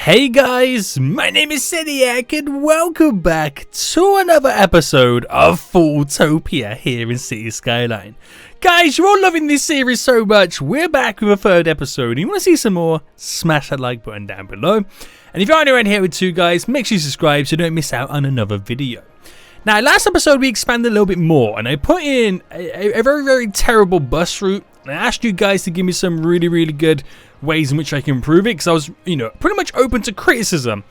Hey guys, my name is Seniac and welcome back to another episode of FoolTopia here in City Skyline. Guys, you're all loving this series so much, we're back with a third episode. And you want to see some more? Smash that like button down below. And if you're around here with two guys, make sure you subscribe so you don't miss out on another video. Now, last episode we expanded a little bit more and I put in a very terrible bus route. I asked you guys to give me some really good ways in which I can improve it, because I was, pretty much open to criticism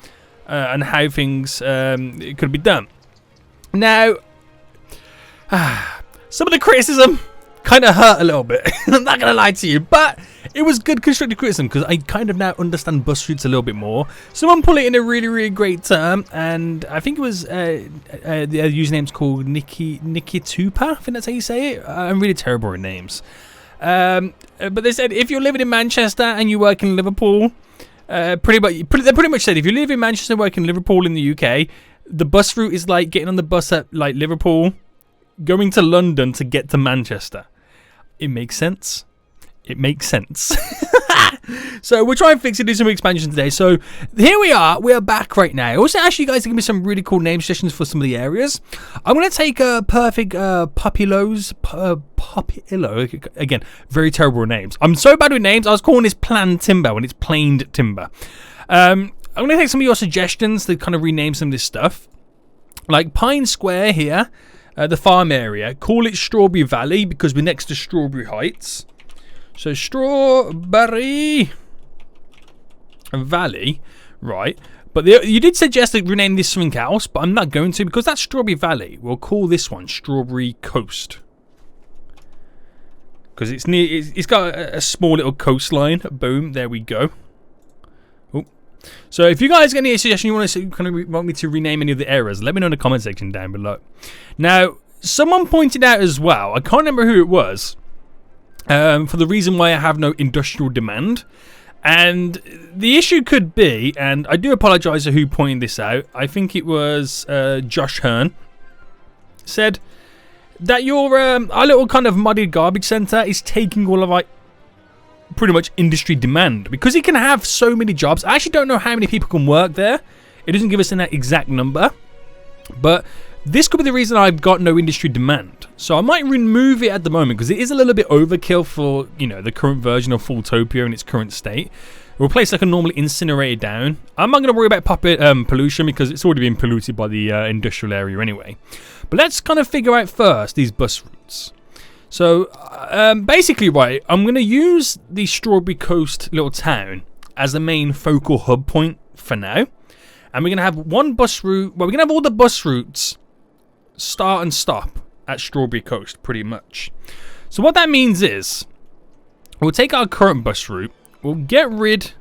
on how things could be done. Now, some of the criticism kind of hurt a little bit. I'm not going to lie to you, but it was good constructive criticism because I kind of now understand bus routes a little bit more. Someone put it in a really great term, and I think it was the username's called Nikitupa. I think that's how you say it. I'm really terrible at names. But they said if you're living in Manchester and you work in Liverpool, they pretty much said if you live in Manchester and work in Liverpool in the UK, the bus route is like getting on the bus at like Liverpool, going to London to get to Manchester. It makes sense. It makes sense. So we'll try and fix it, do some expansion today. So here we are back right now. I also asked you guys to give me some really cool name suggestions for some of the areas. I'm going to take Perfect Popillo. Again, very terrible names. I'm so bad with names. I was calling this Planned Timber when it's Planed Timber. I'm going to take some of your suggestions to kind of rename some of this stuff. Like Pine Square here, the farm area. Call it Strawberry Valley because we're next to Strawberry Heights. So Strawberry Valley, right? But you did suggest to rename this something else, but I'm not going to because that's Strawberry Valley. We'll call this one Strawberry Coast because it's near. It's got a small little coastline. Boom, there we go. Oh. So if you guys got any suggestion you want me to rename any of the areas, let me know in the comment section down below. Now, someone pointed out as well. I can't remember who it was. For the reason why I have no industrial demand. And the issue could be, and I do apologise to who pointed this out, I think it was Josh Hearn, said that your our little kind of modded garbage centre is taking all of like pretty much industry demand. Because it can have so many jobs. I actually don't know how many people can work there. It doesn't give us an exact number. But this could be the reason I've got no industry demand. So I might remove it at the moment because it is a little bit overkill for, the current version of FoolTopia in its current state. Replace like a normal incinerator down. I'm not going to worry about pollution because it's already been polluted by the industrial area anyway. But let's kind of figure out first these bus routes. So basically, right, I'm going to use the Strawberry Coast little town as the main focal hub point for now. And we're going to have one bus route. Well, we're going to have all the bus routes start and stop at Strawberry Coast, pretty much. So what that means is, we'll take our current bus route, we'll get rid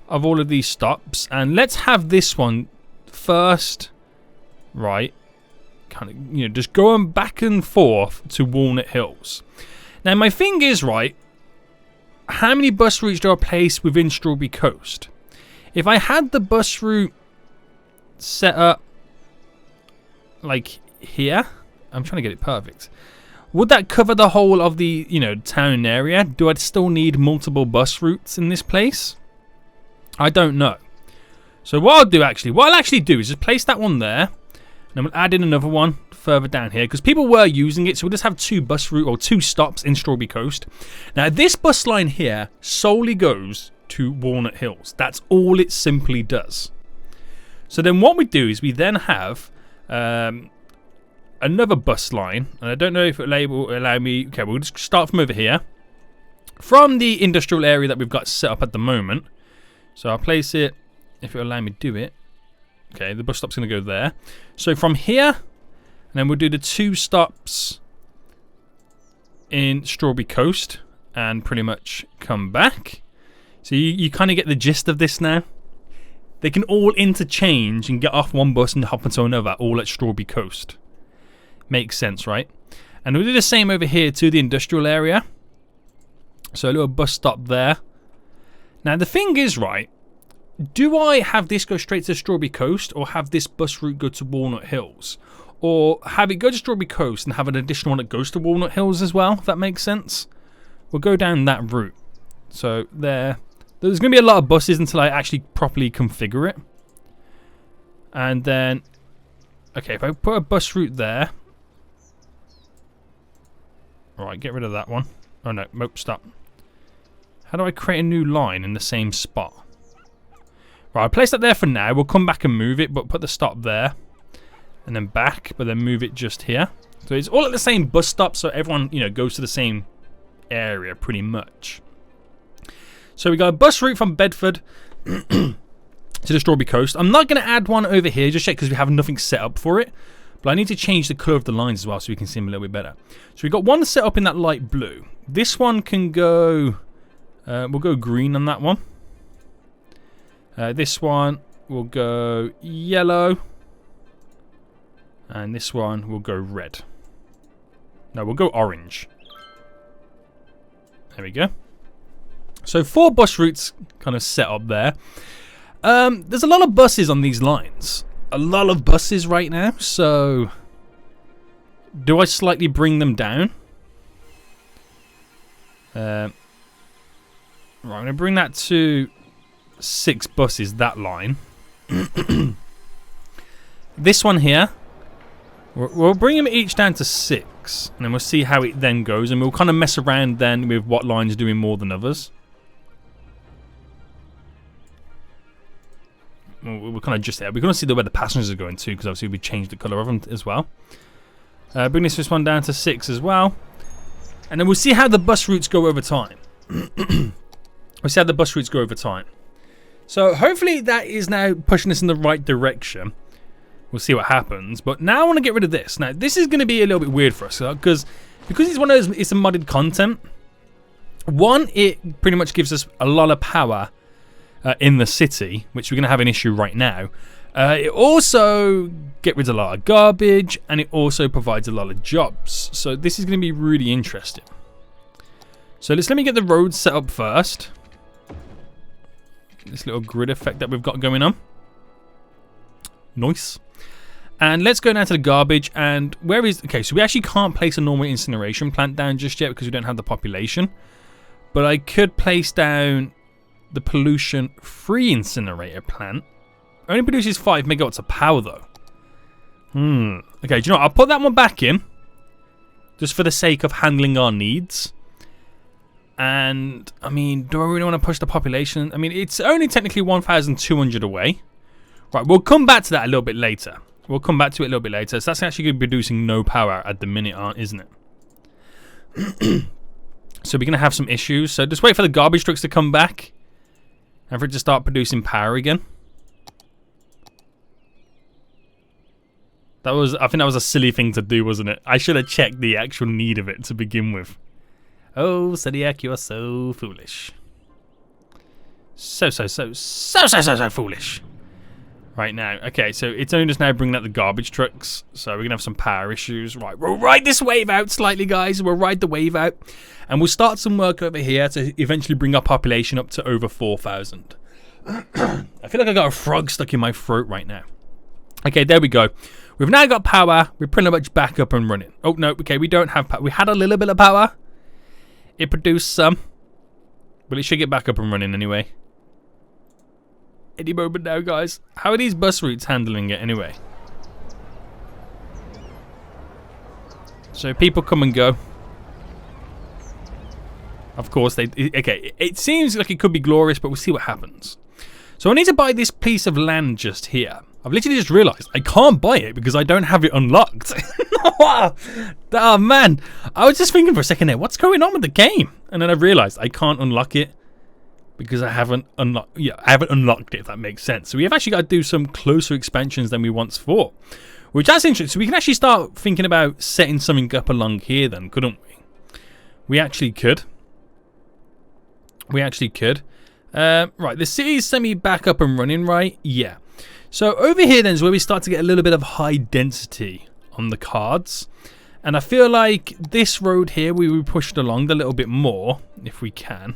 of all of these stops, and let's have this one first, right? Kind of, just going back and forth to Walnut Hills. Now, my thing is, right, how many bus routes do I place within Strawberry Coast? If I had the bus route set up like here, I'm trying to get it perfect. Would that cover the whole of the, town area? Do I still need multiple bus routes in this place? I don't know. So what I'll actually do is just place that one there, and I'm going to add in another one further down here because people were using it. So we'll just have two stops in Strawberry Coast. Now this bus line here solely goes to Walnut Hills. That's all it simply does. So then what we do is we then have another bus line, and I don't know if it will allow me. Okay, we'll just start from over here, from the industrial area that we've got set up at the moment. So I'll place it, if it will allow me to do it. Okay, the bus stop's going to go there. So from here, and then we'll do the two stops in Strawberry Coast, and pretty much come back. So you kind of get the gist of this now. They can all interchange and get off one bus and hop onto another, all at Strawberry Coast. Makes sense, right? And we'll do the same over here to the industrial area. So a little bus stop there. Now the thing is, right, do I have this go straight to Strawberry Coast or have this bus route go to Walnut Hills? Or have it go to Strawberry Coast and have an additional one that goes to Walnut Hills as well, if that makes sense? We'll go down that route. So there. There's going to be a lot of buses until I actually properly configure it. And then, okay, if I put a bus route there. Alright, get rid of that one. Oh no, nope, stop. How do I create a new line in the same spot? Right, I'll place that there for now. We'll come back and move it, but put the stop there. And then back, but then move it just here. So it's all at the same bus stop, so everyone, you know, goes to the same area pretty much. So we got a bus route from Bedford to the Strawberry Coast. I'm not going to add one over here just yet because we have nothing set up for it. But I need to change the colour of the lines as well so we can see them a little bit better. So we've got one set up in that light blue. This one can go... we'll go green on that one. This one will go yellow. And this one will go red. No, we'll go orange. There we go. So 4 bus routes kind of set up there. There's a lot of buses on these lines. A lot of buses right now. So do I slightly bring them down? Right, I'm going to bring that to 6 buses, that line. This one here, we'll bring them each down to 6. And then we'll see how it then goes. And we'll kind of mess around then with what lines are doing more than others. We'll kind of adjust it. We're going to see where the passengers are going too, because obviously we changed the colour of them as well. Bring this one down to 6 as well. And then we'll see how the bus routes go over time. We'll see how the bus routes go over time. So hopefully that is now pushing us in the right direction. We'll see what happens. But now I want to get rid of this. Now this is going to be a little bit weird for us because it's one of those, it's a modded content. One, it pretty much gives us a lot of power in the city, which we're going to have an issue right now. It also gets rid of a lot of garbage, and it also provides a lot of jobs. So this is going to be really interesting. So let me get the roads set up first. This little grid effect that we've got going on. Nice. And let's go down to the garbage. And where is... Okay, so we actually can't place a normal incineration plant down just yet because we don't have the population. But I could place down the pollution-free incinerator plant. Only produces 5 megawatts of power, though. Okay, do you know what? I'll put that one back in. Just for the sake of handling our needs. And, I mean, do I really want to push the population? I mean, it's only technically 1,200 away. Right, we'll come back to that a little bit later. We'll come back to it a little bit later. So that's actually going to be producing no power at the minute, isn't it? So we're going to have some issues. So just wait for the garbage trucks to come back. And for it to start producing power again. I think that was a silly thing to do, wasn't it? I should have checked the actual need of it to begin with. Oh, Zodiac, you are so foolish. So foolish. Right now. Okay, so it's only just now bringing out the garbage trucks. So we're going to have some power issues. Right, we'll ride this wave out slightly, guys. We'll ride the wave out. And we'll start some work over here to eventually bring our population up to over 4,000. I feel like I got a frog stuck in my throat right now. Okay, there we go. We've now got power. We're pretty much back up and running. Oh, no. Okay, we don't have power. We had a little bit of power. It produced some. But it should get back up and running anyway. Any moment now, guys. How are these bus routes handling it anyway? So people come and go. Of course, okay, it seems like it could be glorious, but we'll see what happens. So I need to buy this piece of land just here. I've literally just realised I can't buy it because I don't have it unlocked. Oh, man. I was just thinking for a second there, what's going on with the game? And then I realised I can't unlock it because I haven't unlocked it, if that makes sense. So we have actually got to do some closer expansions than we once thought. Which that's interesting. So we can actually start thinking about setting something up along here then, couldn't we? We actually could. Right, the city's semi back up and running, right? Yeah. So over here then is where we start to get a little bit of high density on the cards. And I feel like this road here, we will push it along a little bit more, if we can.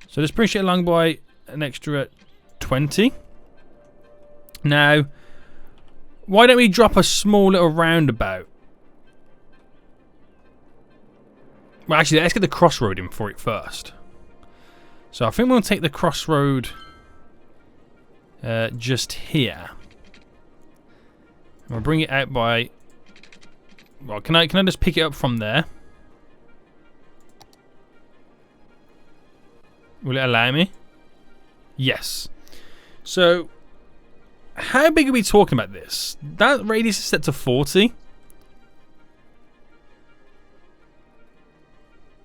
So let's push it along by an extra 20. Now, why don't we drop a small little roundabout? Well, actually, let's get the crossroad in for it first. So I think we'll take the crossroad just here. And we'll bring it out by... Well, can I just pick it up from there? Will it allow me? Yes. So, how big are we talking about this? That radius is set to 40.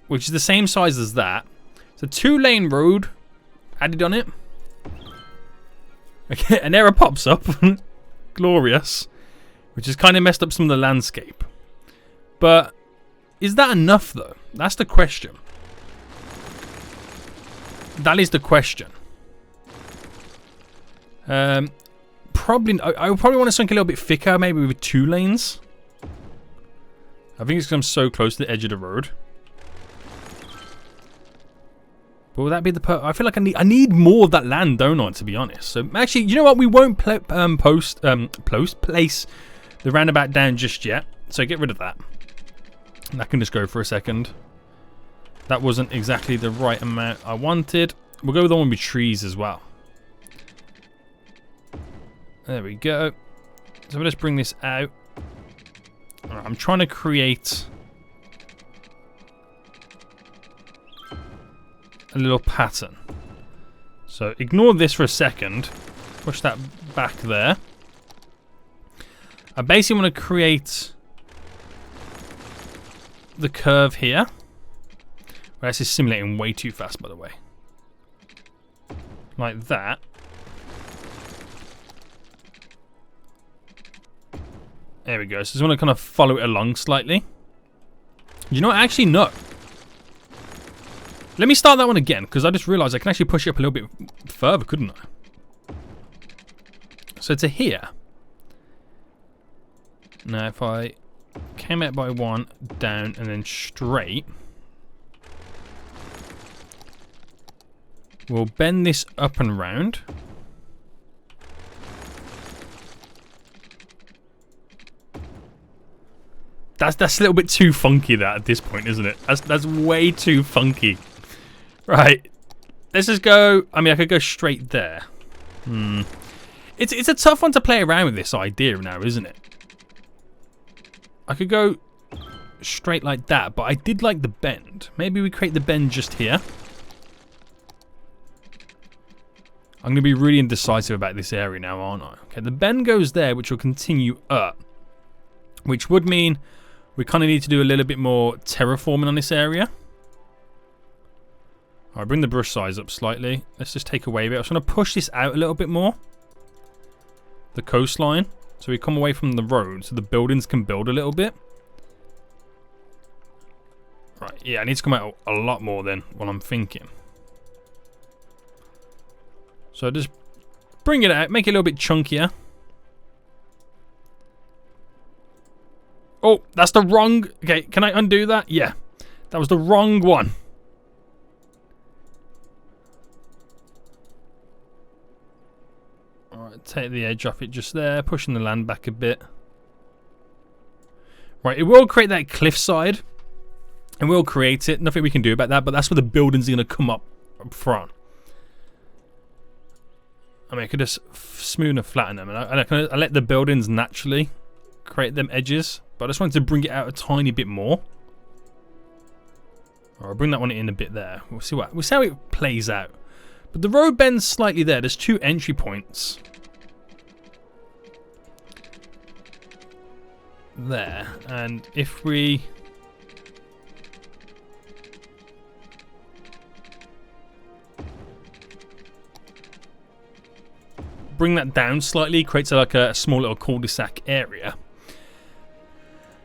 Which is the same size as that. It's a 2-lane road added on it. Okay, an error pops up. Glorious. Which has kind of messed up some of the landscape. But, is that enough though? That's the question. That is the question. Probably, I would probably want to sink a little bit thicker, maybe with 2 lanes. I think it's because I'm so close to the edge of the road. But will that be the I feel like I need more of that land, don't I, to be honest. So actually, you know what? We won't place the roundabout down just yet. So get rid of that. And that can just go for a second. That wasn't exactly the right amount I wanted. We'll go with the one with trees as well. There we go. So let's bring this out. Right, I'm trying to create a little pattern. So ignore this for a second. Push that back there. I basically want to create the curve here. Well, this is simulating way too fast, by the way. Like that. There we go. So I just want to kind of follow it along slightly. You know what? Actually, no. Let me start that one again, because I just realized I can actually push it up a little bit further, couldn't I? So to here. Now, if I came out by 1, down, and then straight, we'll bend this up and round. That's a little bit too funky, that, at this point, isn't it? That's way too funky. Right. Let's just go... I mean, I could go straight there. It's a tough one to play around with this idea now, isn't it? I could go straight like that, but I did like the bend. Maybe we create the bend just here. I'm going to be really indecisive about this area now, aren't I? Okay, the bend goes there, which will continue up. Which would mean we kind of need to do a little bit more terraforming on this area. Alright, bring the brush size up slightly. Let's just take away a bit. I just want to push this out a little bit more. The coastline. So we come away from the road so the buildings can build a little bit. Right, yeah, I need to come out a lot more than what I'm thinking. So just bring it out, make it a little bit chunkier. Oh, that's the wrong... Okay, can I undo that? Yeah, that was the wrong one. Alright, take the edge off it just there, pushing the land back a bit. Right, it will create that cliffside. And we'll create it. Nothing we can do about that, but that's where the buildings are going to come up front. I mean, I could just smooth and flatten them. And I let the buildings naturally create them edges. But I just wanted to bring it out a tiny bit more. Or I'll bring that one in a bit there. We'll see how it plays out. But the road bends slightly there. There's 2 entry points. There. And if we... bring that down slightly, creates like a small little cul-de-sac area.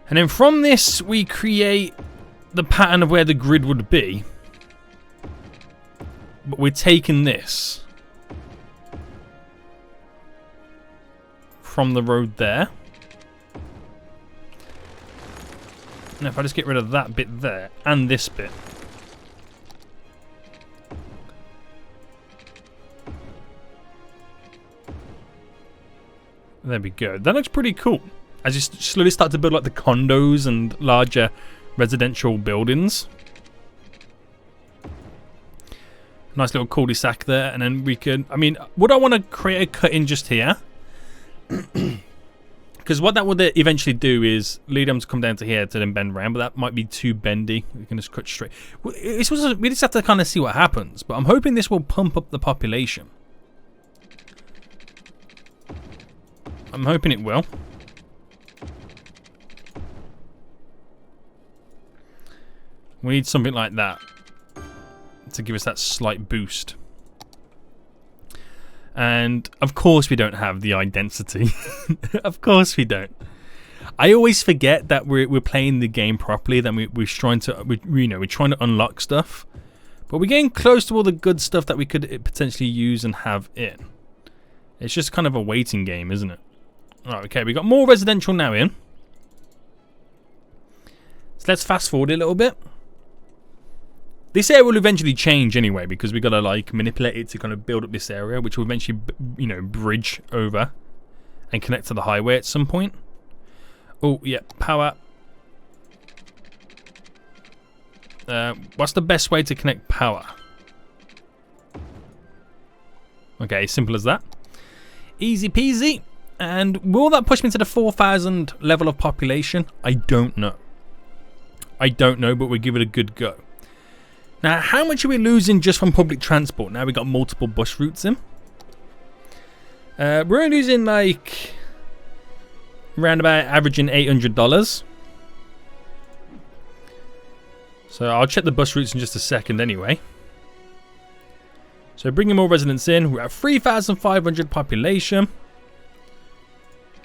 And then from this, we create the pattern of where the grid would be. But we're taking this from the road there. And if I just get rid of that bit there, and this bit. There we go. That looks pretty cool. As you slowly start to build like the condos and larger residential buildings. Nice little cul-de-sac there, and then we can... I mean, would I want to create a cut-in just here? Because what that would eventually do is lead them to come down to here to then bend around, but that might be too bendy. We can just cut straight. We just have to kind of see what happens, but I'm hoping this will pump up the population. I'm hoping it will. We need something like that to give us that slight boost. And of course we don't have the identity. Of course we don't. I always forget that we're playing the game properly. That we're trying to unlock stuff, but we're getting close to all the good stuff that we could potentially use and have in. It's just kind of a waiting game, isn't it? Alright, okay, we got more residential now in. So let's fast forward a little bit. This area will eventually change anyway, because we got to like manipulate it to kind of build up this area, which will eventually, bridge over and connect to the highway at some point. Oh, yeah, power. What's the best way to connect power? Okay, simple as that. Easy peasy. And will that push me to the 4,000 level of population? I don't know. I don't know, but we'll give it a good go. Now, how much are we losing just from public transport? Now we've got multiple bus routes in. We're only losing like around about averaging $800. So I'll check the bus routes in just a second anyway. So bringing more residents in, we're at 3,500 population.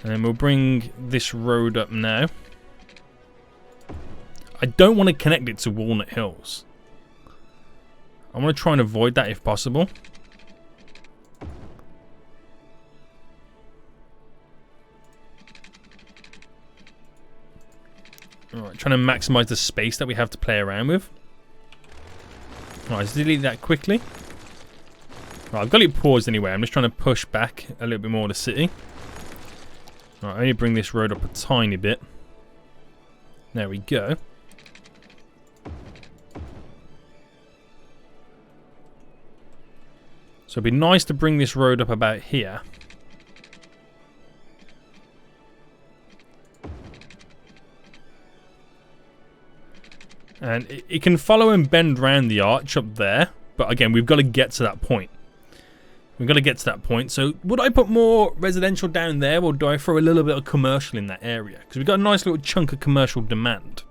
And then we'll bring this road up now. I don't want to connect it to Walnut Hills. I want to try and avoid that if possible. Alright, trying to maximize the space that we have to play around with. Alright, let's delete that quickly. Right, I've got it paused anyway. I'm just trying to push back a little bit more the city. Alright, I need to bring this road up a tiny bit. There we go. So it'd be nice to bring this road up about here. And it can follow and bend around the arch up there. But again, we've got to get to that point. We've got to get to that point. So would I put more residential down there, or do I throw a little bit of commercial in that area? Because we've got a nice little chunk of commercial demand.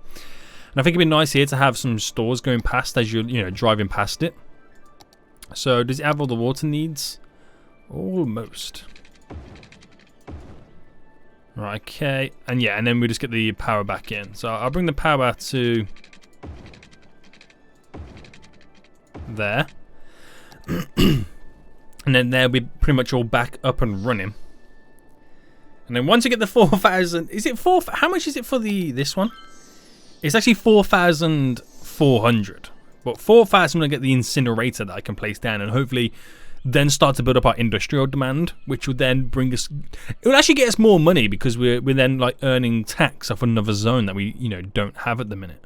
And I think it'd be nice here to have some stores going past as you're driving past it. So does it have all the water needs? Almost. Right, okay. And yeah, and then we just get the power back in. So I'll bring the power to there. And then they'll be pretty much all back up and running. And then once you get the 4,000, is it 4? How much is it for this one? It's actually 4,400. But 4,000 will get the incinerator that I can place down, and hopefully then start to build up our industrial demand, which will then bring us. It will actually get us more money because we're then like earning tax off another zone that we don't have at the minute.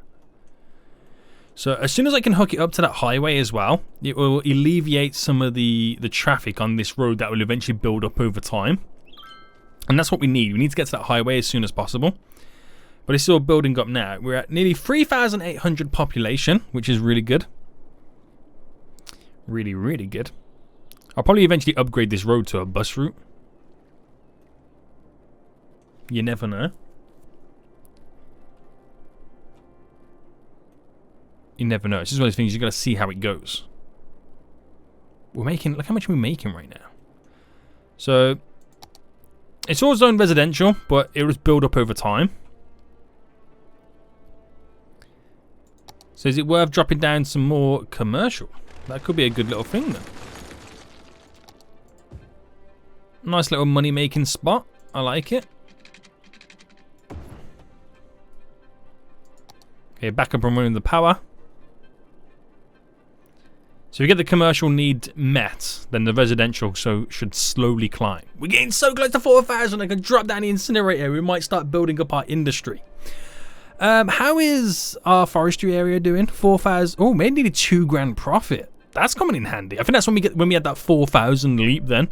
So as soon as I can hook it up to that highway as well, it will alleviate some of the traffic on this road that will eventually build up over time. And that's what we need. We need to get to that highway as soon as possible. But it's still building up now. We're at nearly 3,800 population, which is really good. Really, really good. I'll probably eventually upgrade this road to a bus route. You never know. You never know. It's just one of those things you got to see how it goes. We're making, look how much we're making right now. So it's all zone residential, but it was build up over time. So is it worth dropping down some more commercial? That could be a good little thing then. Nice little money making spot. I like it. Okay, back up and running the power. So we get the commercial need met, then the residential should slowly climb. We're getting so close to 4,000, I can drop down the incinerator. We might start building up our industry. How is our forestry area doing? 4,000. Oh, made nearly $2,000 profit. That's coming in handy. I think that's when we had that 4,000 leap. Then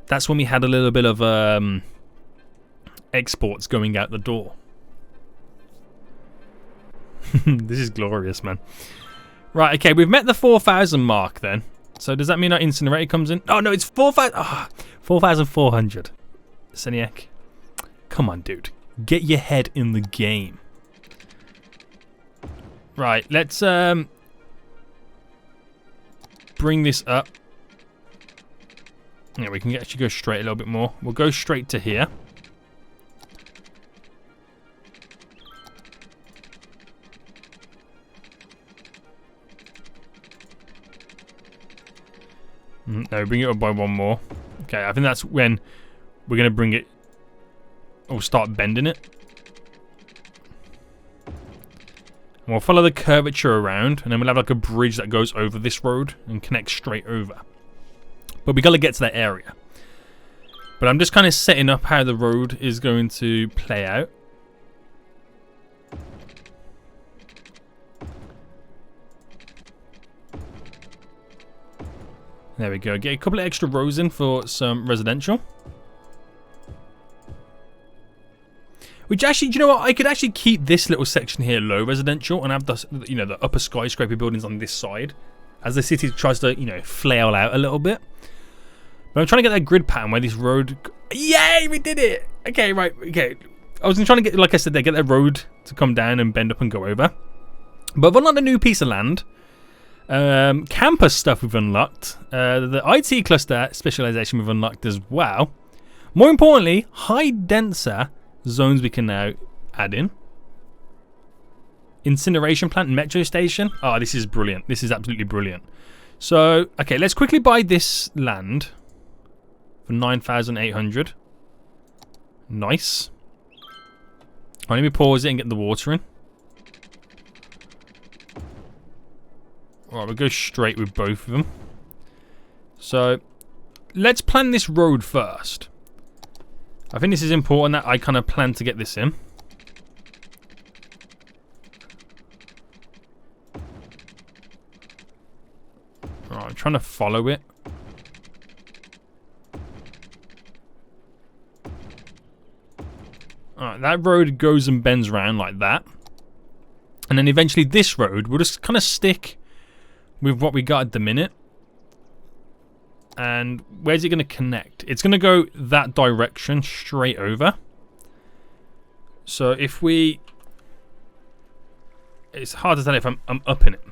that's when we had a little bit of exports going out the door. This is glorious, man. Right, okay, we've met the 4,000 mark then. So does that mean our incinerator comes in? Oh no, it's 4,400. Seniac, come on, dude, get your head in the game. Right, let's bring this up. Yeah, we can actually go straight a little bit more. We'll go straight to here. No, bring it up by one more. Okay, I think that's when we're going to bring it, or start bending it. And we'll follow the curvature around, and then we'll have like a bridge that goes over this road and connects straight over. But we got to get to that area. But I'm just kind of setting up how the road is going to play out. There we go. Get a couple of extra rows in for some residential. Which actually, do you know what? I could actually keep this little section here low residential and have the, you know, the upper skyscraper buildings on this side as the city tries to, you know, flail out a little bit. But I'm trying to get that grid pattern where this road. Yay, we did it! Okay, right. Okay, I was trying to get, like I said, there, get that road to come down and bend up and go over. But I've unlocked a new piece of land. Campus stuff we've unlocked. The IT cluster specialization we've unlocked as well. More importantly, high denser zones we can now add in. Incineration plant, metro station. Oh, this is brilliant. This is absolutely brilliant. So, okay, let's quickly buy this land for 9,800. Nice. Let me pause it and get the water in. Alright, we'll go straight with both of them. So, let's plan this road first. I think this is important that I kind of plan to get this in. Alright, I'm trying to follow it. Alright, that road goes and bends around like that. And then eventually this road will just kind of stick with what we got at the minute. And where's it going to connect? It's going to go that direction straight over. So if we... It's hard to tell if I'm up in it.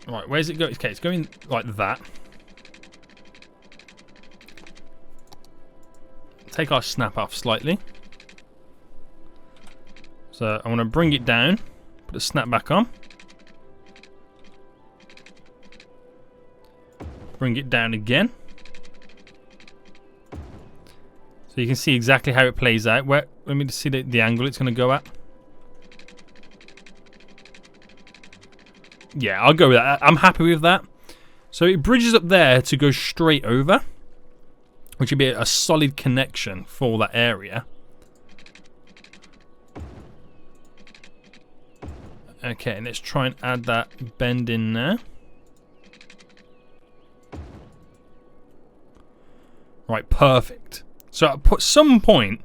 Right, where's it going? Okay, it's going like that. Take our snap off slightly. So I want to bring it down, put the snap back on. Bring it down again. So you can see exactly how it plays out. Let me see the angle it's going to go at. Yeah, I'll go with that. I'm happy with that. So it bridges up there to go straight over, which would be a solid connection for that area. Okay, let's try and add that bend in there. Right, perfect. So at some point,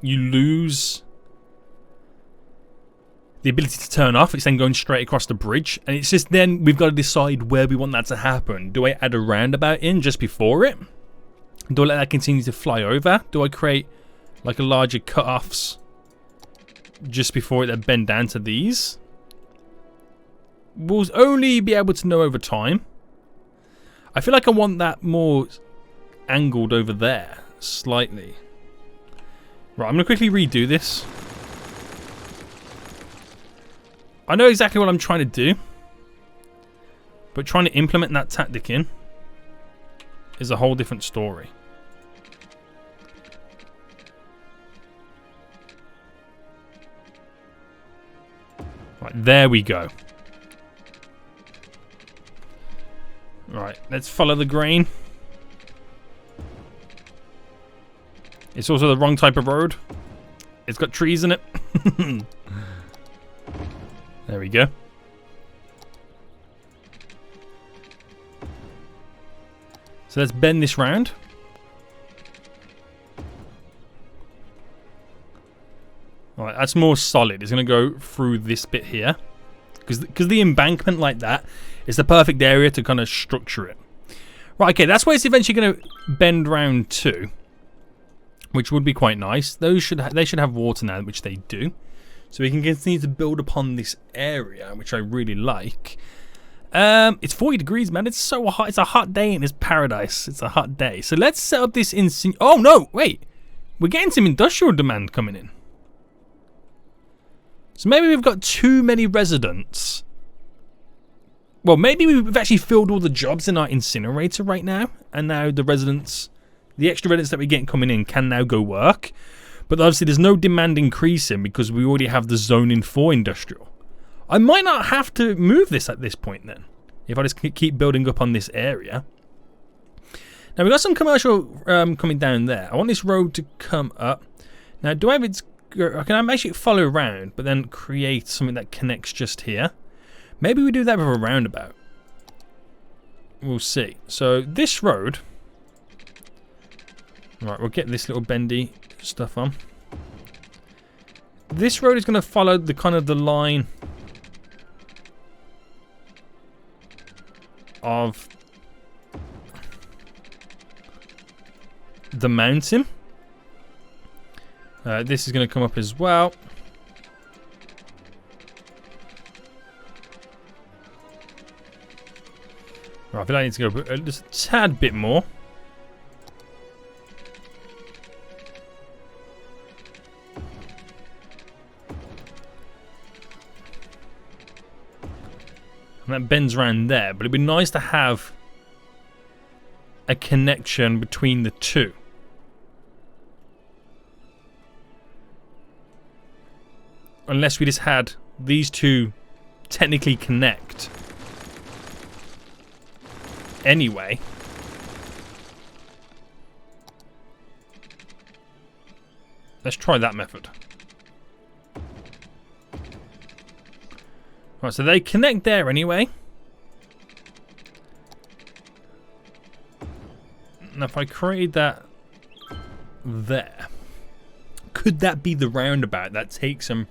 you lose the ability to turn off. It's then going straight across the bridge, and it's just then we've got to decide where we want that to happen. Do I add a roundabout in just before it? Do I let that continue to fly over? Do I create like a larger cut-offs just before it then bend down to these? We'll only be able to know over time. I feel like I want that more angled over there slightly. Right, I'm going to quickly redo this. I know exactly what I'm trying to do, but trying to implement that tactic in is a whole different story. Right, there we go. Right, let's follow the grain. It's also the wrong type of road. It's got trees in it. There we go. So let's bend this round. Alright, that's more solid. It's going to go through this bit here. Because the embankment like that is the perfect area to kind of structure it. Right, okay, that's where it's eventually going to bend round to. Which would be quite nice. They should have water now, which they do. So we can continue to build upon this area, which I really like. It's 40 degrees, man. It's so hot. It's a hot day in this paradise. It's a hot day. So let's set up this oh, no, wait. We're getting some industrial demand coming in. So maybe we've got too many residents. Well, maybe we've actually filled all the jobs in our incinerator right now. And now the residents, the extra residents that we're getting coming in can now go work. But obviously there's no demand increasing because we already have the zoning for industrial. I might not have to move this at this point then. If I just keep building up on this area. Now we've got some commercial coming down there. I want this road to come up. Now do I have its... I can actually follow around, but then create something that connects just here. Maybe we do that with a roundabout. We'll see. So this road... Right, we'll get this little bendy stuff on. This road is going to follow the kind of the line of the mountain. This is going to come up as well. Right, I feel like I need to go just a tad bit more. And that bends around there, but it'd be nice to have a connection between the two. Unless we just had these two technically connect. Anyway. Let's try that method. Right, so they connect there anyway. Now if I created that there, could that be the roundabout that takes them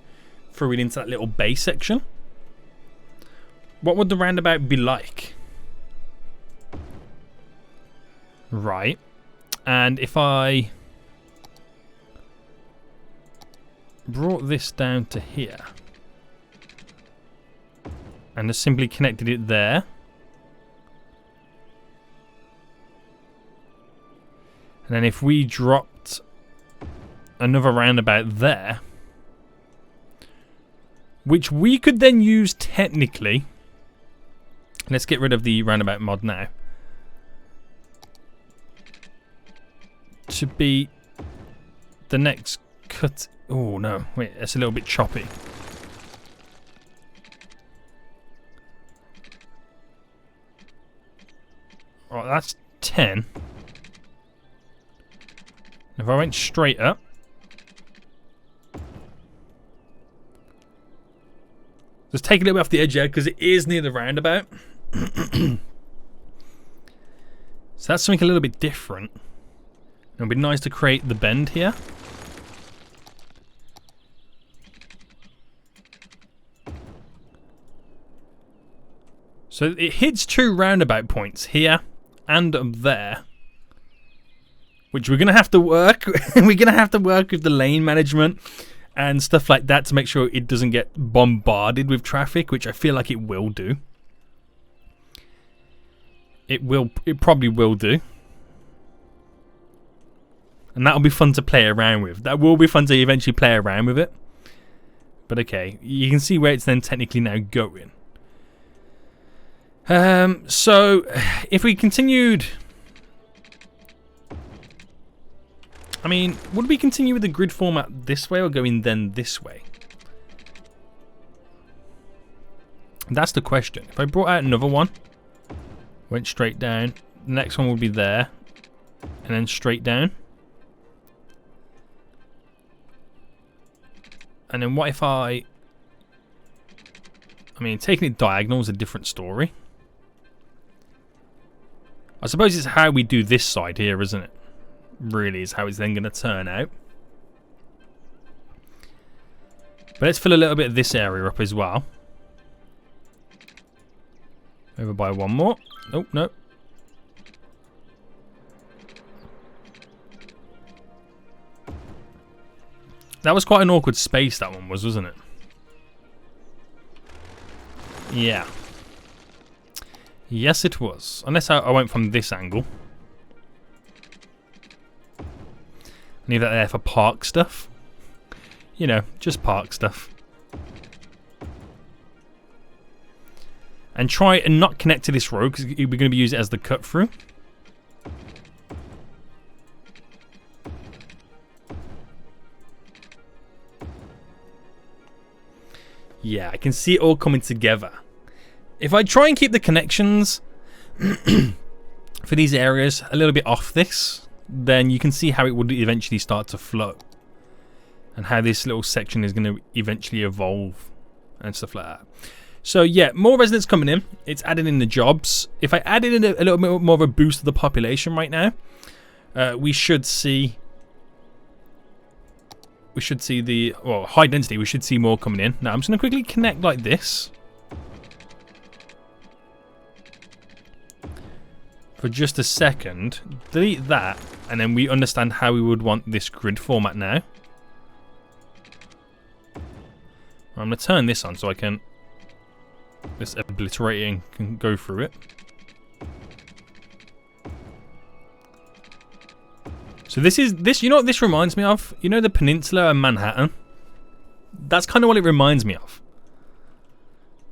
through it into that little bay section? What would the roundabout be like? Right. And if I brought this down to here and just simply connected it there. And then if we dropped another roundabout there, which we could then use technically. Let's get rid of the roundabout mod now. To be the next cut. Oh no, wait, it's a little bit choppy. Right, that's 10. If I went straight up. Just take a little bit off the edge there because it is near the roundabout. So that's something a little bit different. It'll be nice to create the bend here. So it hits two roundabout points here and up there. Which we're going to have to work. We're going to have to work with the lane management and stuff like that to make sure it doesn't get bombarded with traffic, which I feel like it will do. It probably will do. And that'll be fun to play around with. That will be fun to eventually play around with it. But okay, you can see where it's then technically now going. So if we continued, I mean, would we continue with the grid format this way or going then this way? That's the question. If I brought out another one, went straight down, the next one would be there, and then straight down. And then what if I I mean, taking it diagonal is a different story. I suppose it's how we do this side here, isn't it? Really is how it's then going to turn out. But let's fill a little bit of this area up as well. Over by one more. Oh, no. That was quite an awkward space, that one was, wasn't it? Yeah. Yes, it was. Unless I went from this angle. Leave that there for park stuff. You know, just park stuff. And try and not connect to this road, because we're going to be using it as the cut through. Yeah, I can see it all coming together. If I try and keep the connections for these areas a little bit off this, then you can see how it would eventually start to flow. And how this little section is going to eventually evolve and stuff like that. So yeah, more residents coming in. It's adding in the jobs. If I added in a little bit more of a boost to the population right now, we should see the, well, high density. We should see more coming in. Now I'm just going to quickly connect like this. For just a second. Delete that. And then we understand how we would want this grid format now. I'm going to turn this on so I can just obliterate it and can go through it. So this, you know what this reminds me of? You know the peninsula and Manhattan? That's kind of what it reminds me of.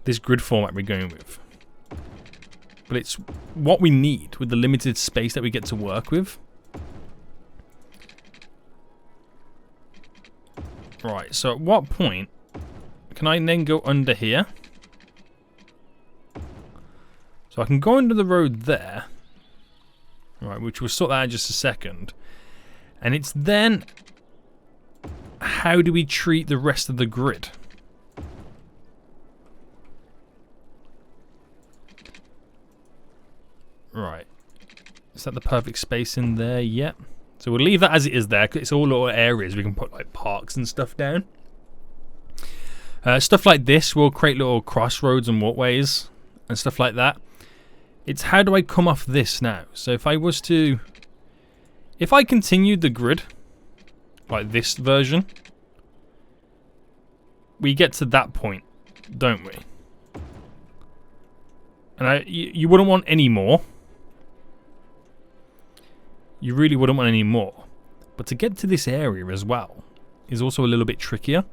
This grid format we're going with. But it's what we need with the limited space that we get to work with. Right, so at what point can I then go under here? So I can go under the road there. Right, which we'll sort that out in just a second. And it's then, how do we treat the rest of the grid? Right. Is that the perfect space in there? Yep. So we'll leave that as it is there, because it's all little areas we can put like parks and stuff down. Stuff like this will create little crossroads and walkways and stuff like that. It's how do I come off this now? So if I was to, if I continued the grid like this version, we get to that point, don't we? And you wouldn't want any more. You really wouldn't want any more. But to get to this area as well is also a little bit trickier.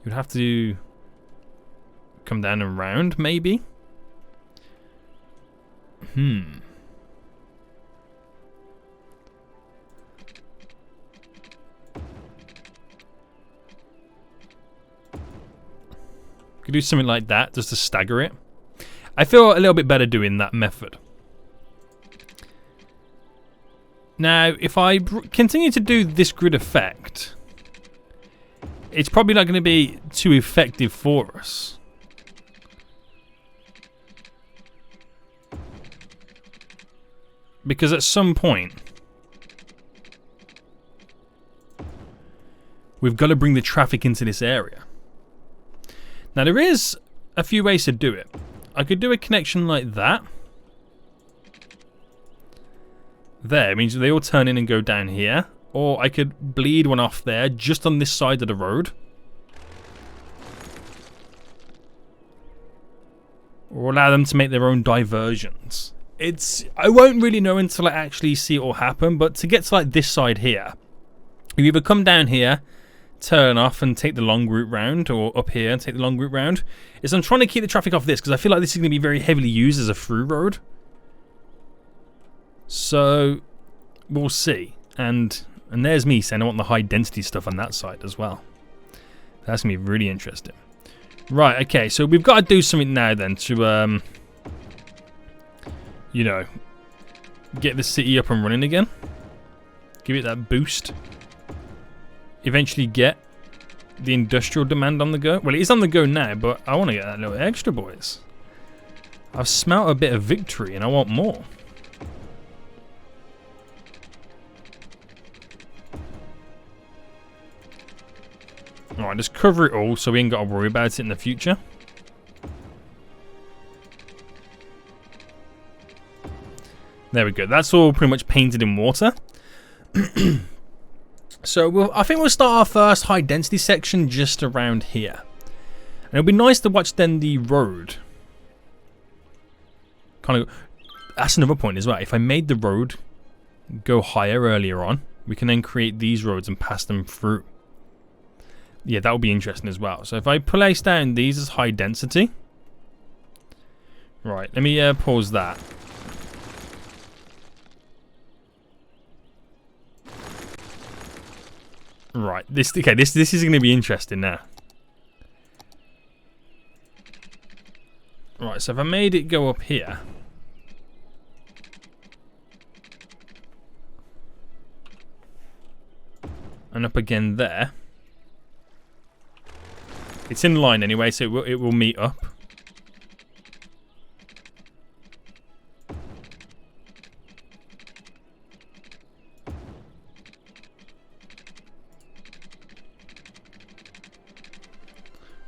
You'd have to come down and round, maybe. Could do something like that just to stagger it. I feel a little bit better doing that method. Now, if I continue to do this grid effect, it's probably not going to be too effective for us. Because at some point, we've got to bring the traffic into this area. Now, there is a few ways to do it. I could do a connection like that. There, it means they all turn in and go down here. Or I could bleed one off there, just on this side of the road. Or allow them to make their own diversions. I won't really know until I actually see it all happen, but to get to like this side here, you either come down here, turn off and take the long route round, or up here and take the long route round. I'm trying to keep the traffic off this, because I feel like this is going to be very heavily used as a through road. So, we'll see. And there's me saying I want the high density stuff on that side as well. That's going to be really interesting. Right, okay, so we've got to do something now then to, you know, get the city up and running again. Give it that boost. Eventually get the industrial demand on the go. Well, it is on the go now, but I want to get that little extra, boys. I've smelt a bit of victory, and I want more. Alright, just cover it all so we ain't got to worry about it in the future. There we go. That's all pretty much painted in water. So I think we'll start our first high density section just around here. And it'll be nice to watch then the road. Kind of. That's another point as well. If I made the road go higher earlier on, we can then create these roads and pass them through. Yeah, that would be interesting as well. So if I place down these as high density. Right, let me pause that. Right, this is going to be interesting now. Right, so if I made it go up here. And up again there. It's in line anyway, so it will meet up.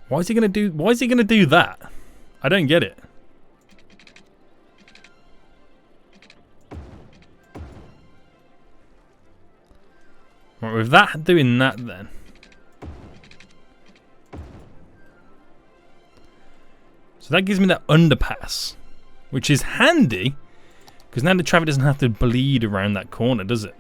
Why is he gonna do that? I don't get it. Right, with that doing that then. So that gives me that underpass, which is handy, because now the traffic doesn't have to bleed around that corner, does it?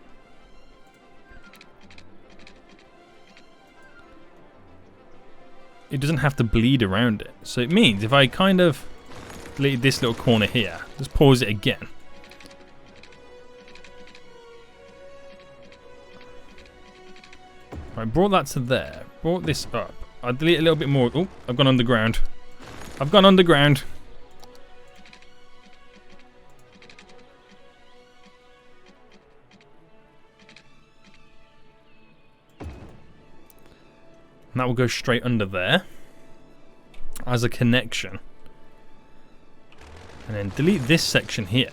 It doesn't have to bleed around it. So it means if I kind of delete this little corner here, just pause it again. I brought that to there, brought this up. I delete a little bit more. Oh, I've gone underground. I've gone underground. And that will go straight under there as a connection. And then delete this section here.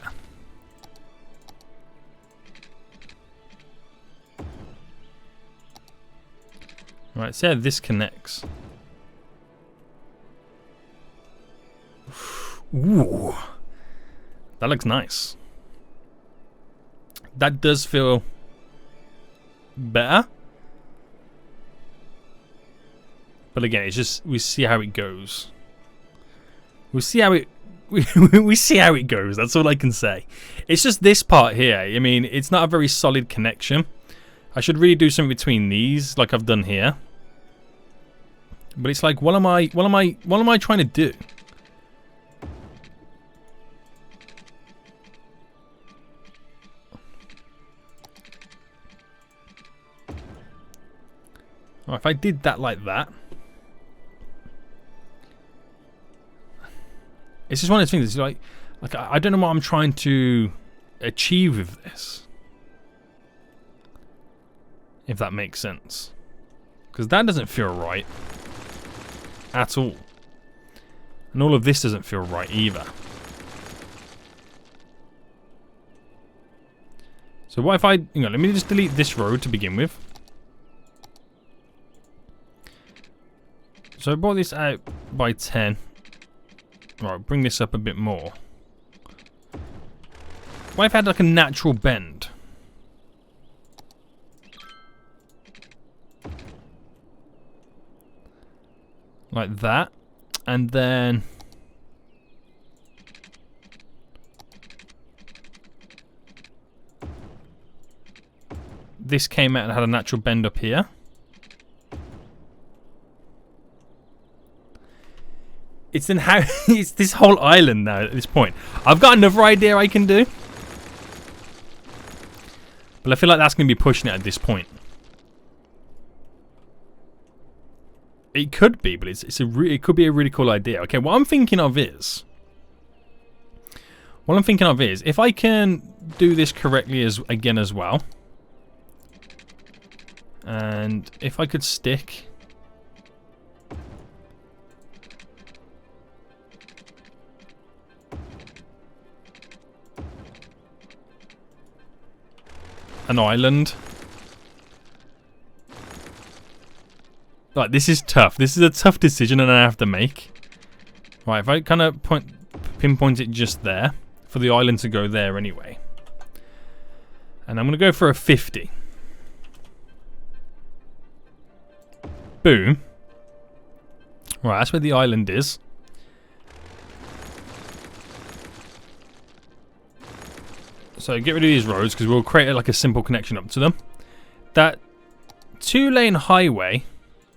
Right, see how this connects. Ooh, that looks nice. That does feel better. But again, it's just we see how it goes. We see how it we see how it goes. That's all I can say. It's just this part here. I mean, it's not a very solid connection. I should really do something between these, like I've done here. But it's like, what am I trying to do? Oh, if I did that like that. It's just one of those things. It's like I don't know what I'm trying to achieve with this. If that makes sense. Because that doesn't feel right. At all. And all of this doesn't feel right either. So what if I, let me just delete this road to begin with. So I brought this out by 10. Right, bring this up a bit more. What if I had like a natural bend? Like that. And then this came out and had a natural bend up here. It's in how it's this whole island now at this point. I've got another idea I can do. But I feel like that's going to be pushing it at this point. It could be, but it could be a really cool idea. Okay, what I'm thinking of is if I can do this correctly again as well. And if I could stick an island. Like, this is tough. This is a tough decision that I have to make. Right, if I kind of pinpoint it just there, for the island to go there anyway. And I'm going to go for a 50. Boom. Right, that's where the island is. So get rid of these roads because we'll create like a simple connection up to them. That 2-lane highway,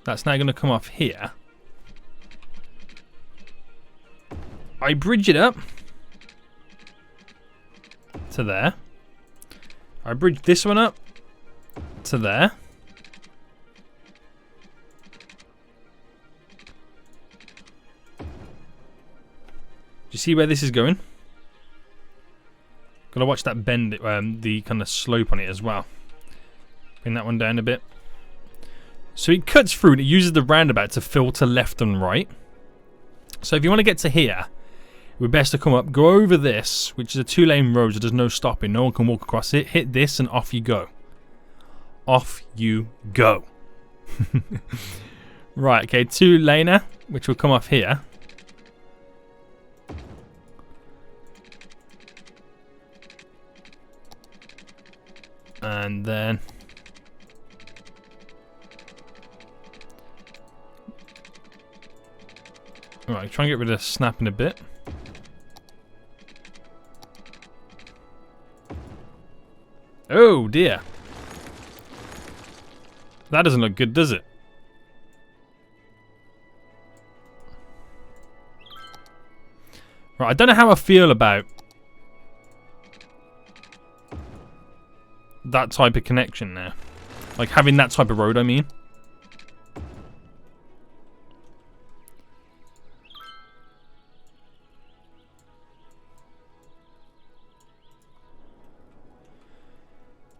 that's now going to come off here. I bridge it up to there. I bridge this one up to there. Do you see where this is going? Gotta watch that bend, the kind of slope on it as well. Bring that one down a bit. So it cuts through and it uses the roundabout to filter left and right. So if you want to get to here, it would be best to come up, go over this, which is a 2-lane road, so there's no stopping. No one can walk across it. Hit this and off you go. Off you go. Right, okay, 2-laner, which will come off here. And then alright, try and get rid of snapping a bit. Oh dear. That doesn't look good, does it? Right, I don't know how I feel about that type of connection there. Like having that type of road, I mean.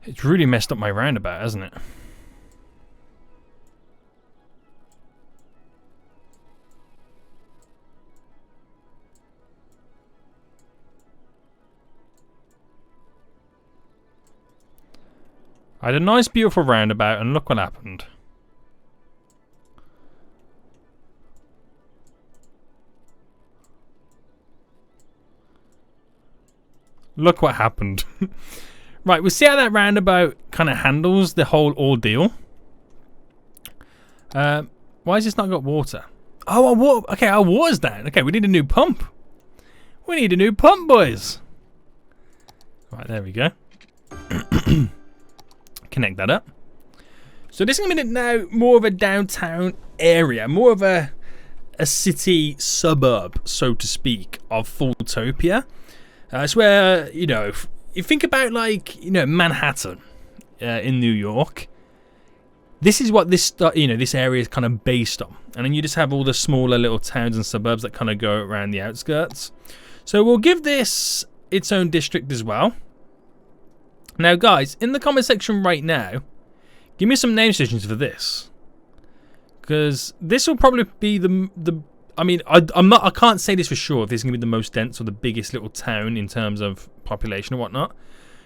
It's really messed up my roundabout, hasn't it? I had a nice beautiful roundabout and look what happened. Look what happened. Right, we'll see how that roundabout kind of handles the whole ordeal. Why has this not got water? Oh, our water. Okay, our water's down. Okay, we need a new pump. We need a new pump, boys. Right, there we go. Connect that up. So this is going to be now more of a downtown area, more of a city suburb, so to speak, of FoolTopia. It's where, you know, you think about, like, you know, Manhattan in New York. This is what this, you know, this area is kind of based on. And then you just have all the smaller little towns and suburbs that kind of go around the outskirts. So we'll give this its own district as well. Now, guys, in the comment section right now, give me some name suggestions for this, because this will probably be the. I mean, I can't say this for sure if this is gonna be the most dense or the biggest little town in terms of population or whatnot,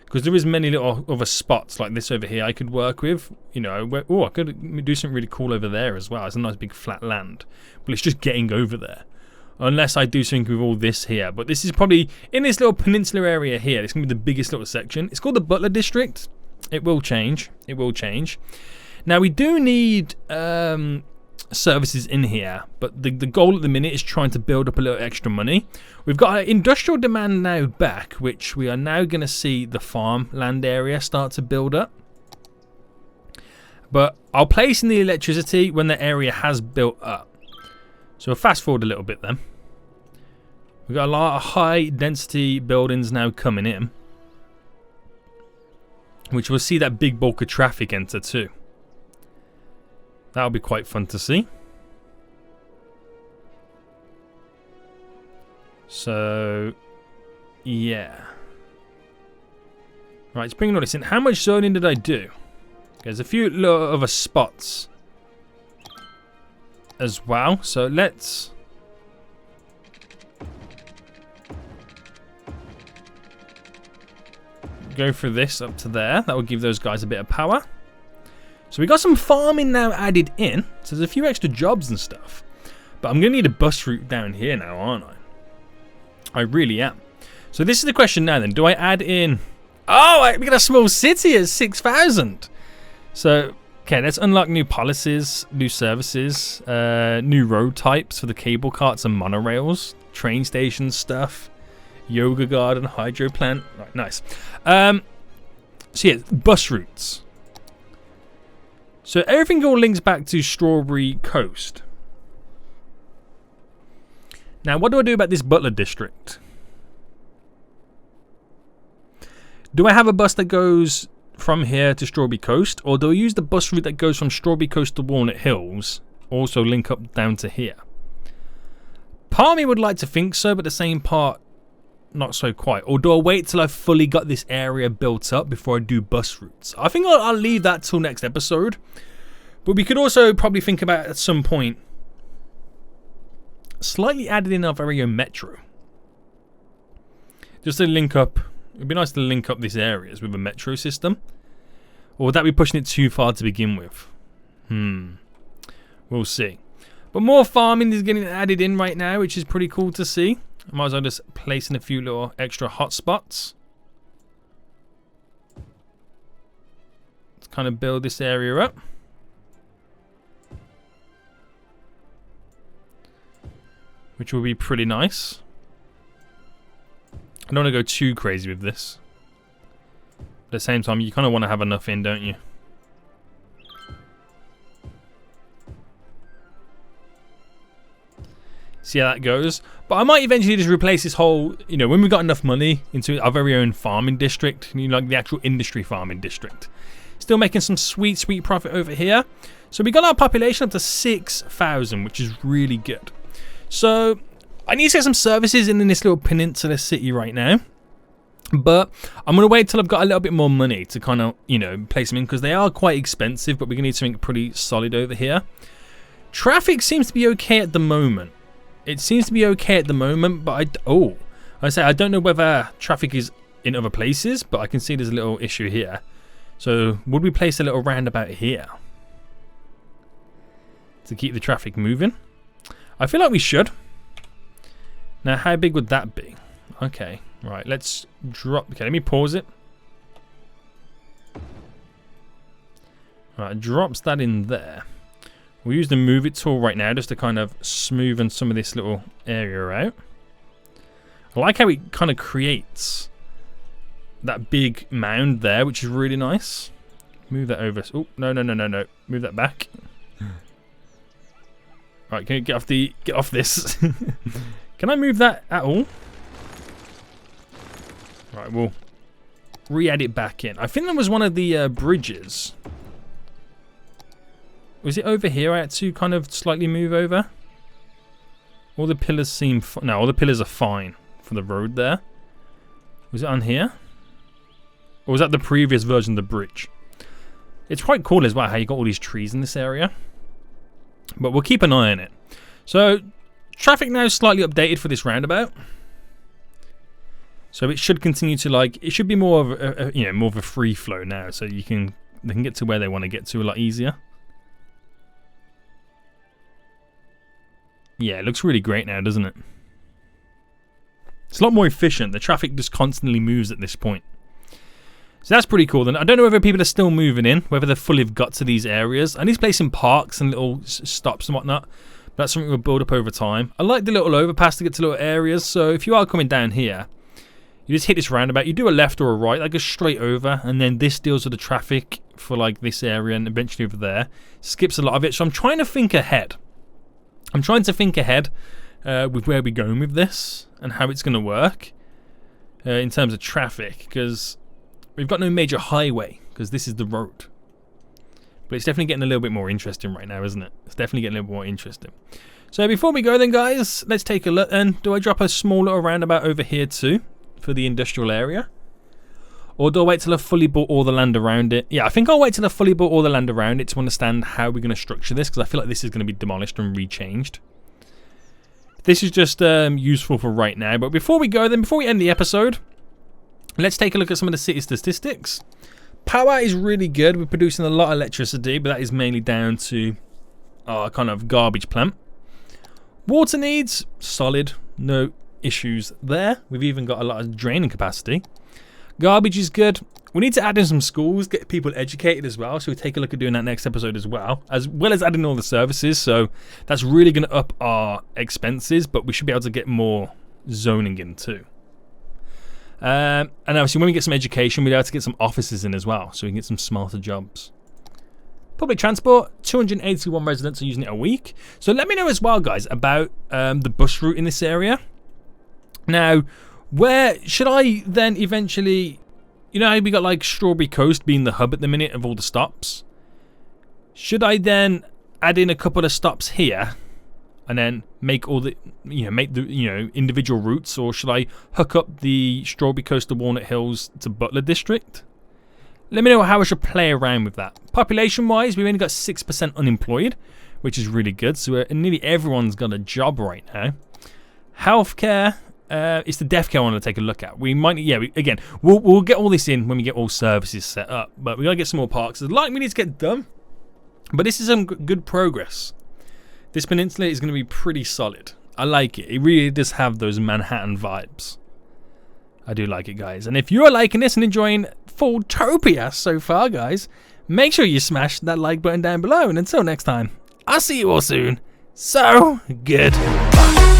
because there is many little other spots like this over here I could work with. You know, where, oh, I could do something really cool over there as well. It's a nice big flat land, but it's just getting over there. Unless I do something with all this here. But this is probably, in this little peninsula area here, it's going to be the biggest little section. It's called the Butler District. It will change. It will change. Now, we do need services in here. But the goal at the minute is trying to build up a little extra money. We've got our industrial demand now back, which we are now going to see the farmland area start to build up. But I'll place in the electricity when the area has built up. So we'll fast forward a little bit then. We've got a lot of high density buildings now coming in, which we'll see that big bulk of traffic enter too. That'll be quite fun to see. So, yeah. Right, let's bring all this in. How much zoning did I do? There's a few little other spots as well, so let's go through this up to there. That will give those guys a bit of power. So we got some farming now added in. So there's a few extra jobs and stuff. But I'm going to need a bus route down here now, aren't I? I really am. So this is the question now then. Do I add in... Oh, we got a small city at 6,000. So, okay, let's unlock new policies, new services, new road types for the cable carts and monorails, train station stuff, yoga garden, hydro plant. Right, nice. So yeah, bus routes. So everything all links back to Strawberry Coast. Now, what do I do about this Butler District? Do I have a bus that goes from here to Strawberry Coast, or do I use the bus route that goes from Strawberry Coast to Walnut Hills, also link up down to here? Part of me would like to think so, but the same part, not so quite. Or do I wait till I've fully got this area built up before I do bus routes? I think I'll leave that till next episode. But we could also probably think about at some point slightly added in our very own metro. Just to link up. It'd be nice to link up these areas with a metro system. Or would that be pushing it too far to begin with? We'll see. But more farming is getting added in right now, which is pretty cool to see. I might as well just place in a few little extra hotspots. Let's kind of build this area up. Which will be pretty nice. I don't want to go too crazy with this. At the same time, you kind of want to have enough in, don't you? See how that goes. But I might eventually just replace this whole, you know, when we've got enough money into our very own farming district, you know, like the actual industry farming district. Still making some sweet, sweet profit over here. So we got our population up to 6,000, which is really good. So I need to get some services in this little peninsula city right now. But I'm going to wait till I've got a little bit more money to kind of, you know, place them in, because they are quite expensive, but we're going to need something pretty solid over here. Traffic seems to be okay at the moment. It seems to be okay at the moment, but I don't know whether traffic is in other places, but I can see there's a little issue here. So would we place a little roundabout here to keep the traffic moving? I feel like we should. Now, how big would that be? Okay, right, let's drop. Okay, let me pause it. Right, it drops that in there. We'll use the move it tool right now just to kind of smoothen some of this little area out. I like how it kind of creates that big mound there, which is really nice. Move that over. Oh, no. Move that back. Right, can you get off this? Can I move that at all? Right, we'll re-add it back in. I think that was one of the bridges. Was it over here I had to kind of slightly move over? All the pillars seem... No, all the pillars are fine for the road there. Was it on here? Or was that the previous version of the bridge? It's quite cool as well how you got all these trees in this area. But we'll keep an eye on it. So, traffic now is slightly updated for this roundabout. So it should continue to it should be more of more of a free flow now. So they can get to where they want to get to a lot easier. Yeah, it looks really great now, doesn't it? It's a lot more efficient. The traffic just constantly moves at this point. So that's pretty cool. Then I don't know whether people are still moving in, whether they've fully got to these areas. I need to place in parks and little stops and whatnot. But that's something we'll build up over time. I like the little overpass to get to little areas. So if you are coming down here, you just hit this roundabout. You do a left or a right. That goes straight over. And then this deals with the traffic for like this area and eventually over there. Skips a lot of it. So I'm trying to think ahead. I'm trying to think ahead with where we're going with this and how it's going to work in terms of traffic, because we've got no major highway because this is the road. But it's definitely getting a little bit more interesting right now, isn't it? It's definitely getting a little bit more interesting. So before we go then, guys, let's take a look. And do I drop a small little roundabout over here too for the industrial area? Or do I wait till I've fully bought all the land around it? Yeah, I think I'll wait till I've fully bought all the land around it to understand how we're going to structure this, because I feel like this is going to be demolished and rechanged. This is just useful for right now. But before we go then, before we end the episode, Let's take a look at some of the city statistics. Power is really good. We're producing a lot of electricity, but that is mainly down to our kind of garbage plant. Water needs, solid. No issues there. We've even got a lot of draining capacity. Garbage is good. We need to add in some schools, get people educated as well. So we'll take a look at doing that next episode as well as adding all the services. So that's really going to up our expenses, but we should be able to get more zoning in too. And obviously when we get some education, we'll be able to get some offices in as well, so we can get some smarter jobs. Public transport, 281 residents are using it a week. So let me know as well, guys, about the bus route in this area. Now, where should I then eventually... You know how we got like Strawberry Coast being the hub at the minute of all the stops? Should I then add in a couple of stops here and then make all the, individual routes, or should I hook up the Strawberry Coast to Walnut Hills to Butler District? Let me know how I should play around with that. Population-wise, we've only got 6% unemployed, which is really good. So nearly everyone's got a job right now. Healthcare, it's the death care I want to take a look at. We might, we'll get all this in when we get all services set up. But we gotta get some more parks. There's a lot we need to get done. But this is some good progress. This peninsula is going to be pretty solid. I like it. It really does have those Manhattan vibes. I do like it, guys. And if you're liking this and enjoying FoolTopia so far, guys, make sure you smash that like button down below. And until next time, I'll see you all soon. So, goodbye.